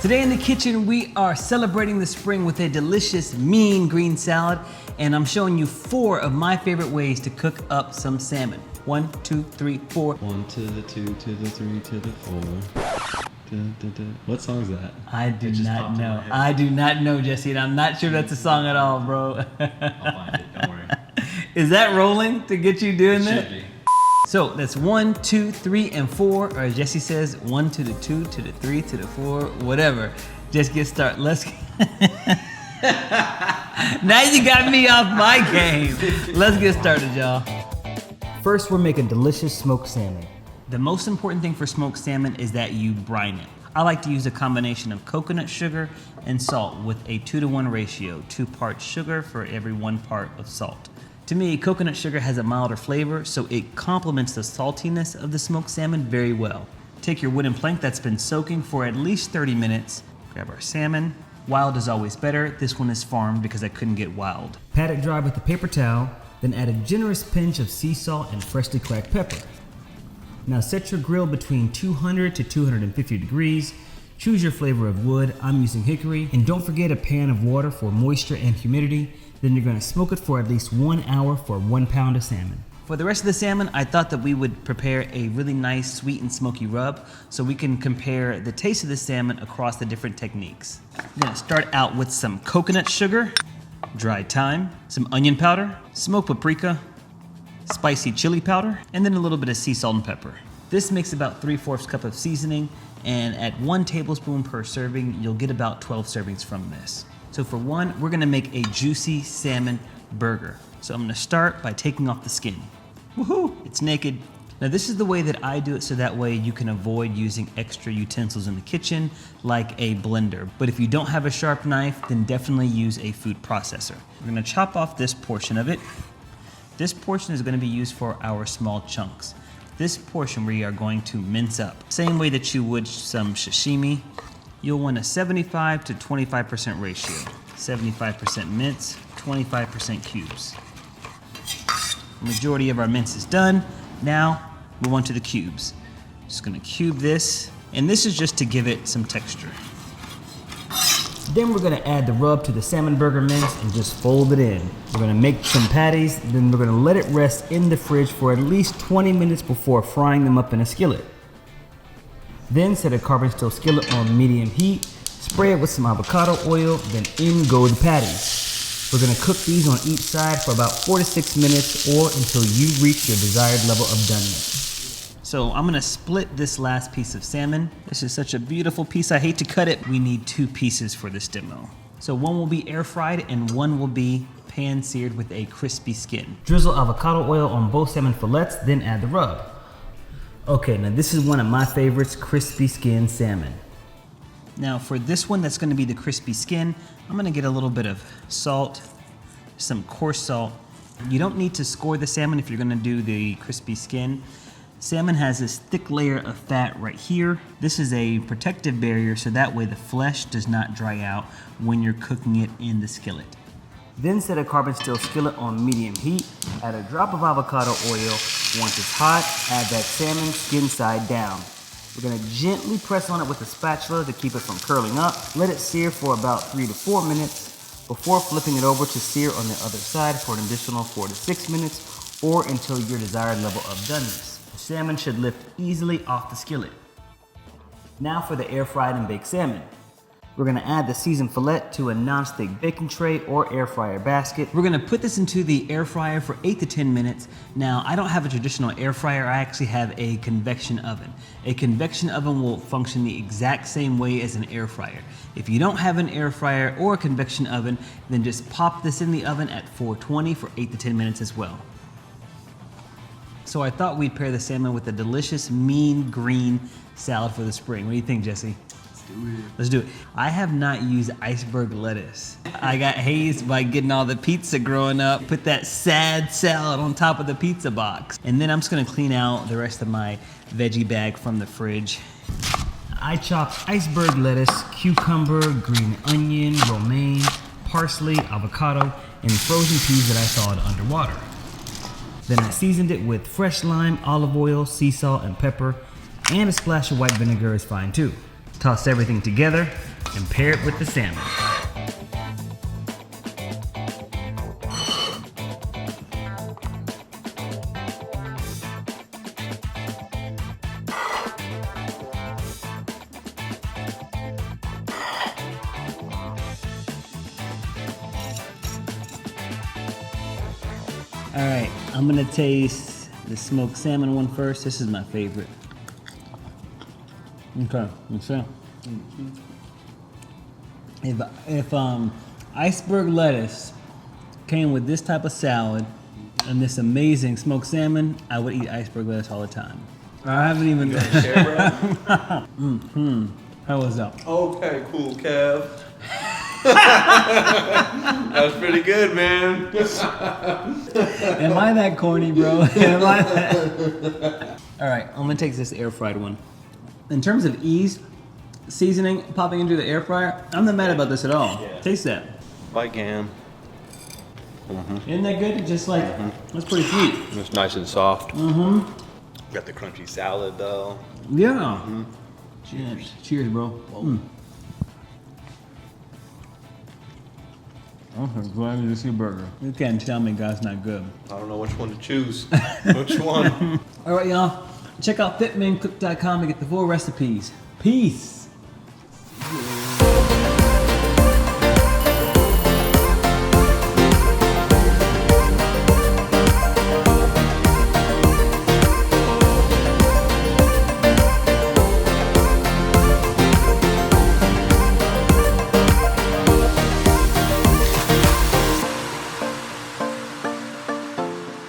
Today in the kitchen, we are celebrating the spring with a delicious mean green salad, and I'm showing you 4 of my favorite ways to cook up some salmon. 1, 2, 3, 4. 1 to the 2 to the 3 to the 4. Dun, dun, dun. What song is that? I do not know. I do not know, Jesse, and I'm not sure that's a song at all, bro. I'll find it, don't worry. Is that rolling to get you doing that? Should be. So that's 1, 2, 3, and 4, or as Jesse says, 1 to the 2 to the 3 to the 4, whatever. Just get started. Let's. Now you got me off my game. Let's get started, y'all. First, we're making delicious smoked salmon. The most important thing for smoked salmon is that you brine it. I like to use a combination of coconut sugar and salt with a 2-to-1 ratio, 2 parts sugar for every 1 part of salt. To me, coconut sugar has a milder flavor, so it complements the saltiness of the smoked salmon very well. Take your wooden plank that's been soaking for at least 30 minutes, grab our salmon. Wild is always better. This one is farmed because I couldn't get wild. Pat it dry with a paper towel, then add a generous pinch of sea salt and freshly cracked pepper. Now set your grill between 200 to 250 degrees. Choose your flavor of wood. I'm using hickory. And don't forget a pan of water for moisture and humidity. Then you're gonna smoke it for at least 1 hour for 1 pound of salmon. For the rest of the salmon, I thought that we would prepare a really nice sweet and smoky rub so we can compare the taste of the salmon across the different techniques. We're gonna start out with some coconut sugar, dried thyme, some onion powder, smoked paprika, spicy chili powder, and then a little bit of sea salt and pepper. This makes about 3/4 cup of seasoning, and at 1 tablespoon per serving, you'll get about 12 servings from this. So for one, we're gonna make a juicy salmon burger. So I'm gonna start by taking off the skin. Woohoo, it's naked. Now this is the way that I do it, so that way you can avoid using extra utensils in the kitchen, like a blender. But if you don't have a sharp knife, then definitely use a food processor. We're gonna chop off this portion of it. This portion is gonna be used for our small chunks. This portion we are going to mince up. Same way that you would some sashimi. You'll want a 75 to 25% ratio. 75% mince, 25% cubes. The majority of our mince is done. Now, move on to the cubes. Just gonna cube this, and this is just to give it some texture. Then we're gonna add the rub to the salmon burger mince and just fold it in. We're gonna make some patties, then we're gonna let it rest in the fridge for at least 20 minutes before frying them up in a skillet. Then set a carbon stove skillet on medium heat, spray it with some avocado oil, then in go the patties. We're gonna cook these on each side for about 4 to 6 minutes or until you reach your desired level of doneness. So I'm gonna split this last piece of salmon. This is such a beautiful piece, I hate to cut it. We need 2 pieces for this demo. So one will be air fried and one will be pan seared with a crispy skin. Drizzle avocado oil on both salmon fillets, then add the rub. Okay, now this is one of my favorites, crispy skin salmon. Now for this one that's gonna be the crispy skin, I'm gonna get a little bit of salt, some coarse salt. You don't need to score the salmon if you're gonna do the crispy skin. Salmon has this thick layer of fat right here. This is a protective barrier so that way the flesh does not dry out when you're cooking it in the skillet. Then set a carbon stove skillet on medium heat, add a drop of avocado oil. Once it's hot, add that salmon skin side down. We're gonna gently press on it with a spatula to keep it from curling up. Let it sear for about 3 to 4 minutes before flipping it over to sear on the other side for an additional 4 to 6 minutes or until your desired level of doneness. The salmon should lift easily off the skillet. Now for the air fried and baked salmon. We're gonna add the seasoned fillet to a non-stick baking tray or air fryer basket. We're gonna put this into the air fryer for 8 to 10 minutes. Now, I don't have a traditional air fryer, I actually have a convection oven. A convection oven will function the exact same way as an air fryer. If you don't have an air fryer or a convection oven, then just pop this in the oven at 420 for 8 to 10 minutes as well. So I thought we'd pair the salmon with a delicious mean green salad for the spring. What do you think, Jesse? Let's do it. I have not used iceberg lettuce. I got hazed by getting all the pizza growing up. Put that sad salad on top of the pizza box. And then I'm just gonna clean out the rest of my veggie bag from the fridge. I chopped iceberg lettuce, cucumber, green onion, romaine, parsley, avocado, and frozen peas that I thawed underwater. Then I seasoned it with fresh lime, olive oil, sea salt, and pepper, and a splash of white vinegar is fine too. Toss everything together and pair it with the salmon. All right, I'm gonna taste the smoked salmon one first. This is my favorite. Okay, let's see. If iceberg lettuce came with this type of salad and this amazing smoked salmon, I would eat iceberg lettuce all the time. I haven't even. How was that? Okay, cool, Kev. That's pretty good, man. Am I that corny, bro? Am I that? All right, I'm gonna take this air fried one. In terms of ease, seasoning, popping into the air fryer, I'm not mad about this at all. Yeah. Taste that. Bite Gam. Isn't that good? Just like, that's pretty sweet. It's nice and soft. Got the crunchy salad though. Yeah. Cheers. Cheers, bro. I'm glad to see a burger. You can't tell me God's not good. I don't know which one to choose. Which one? All right, y'all. Check out FitMenCook.com to get the full recipes. Peace.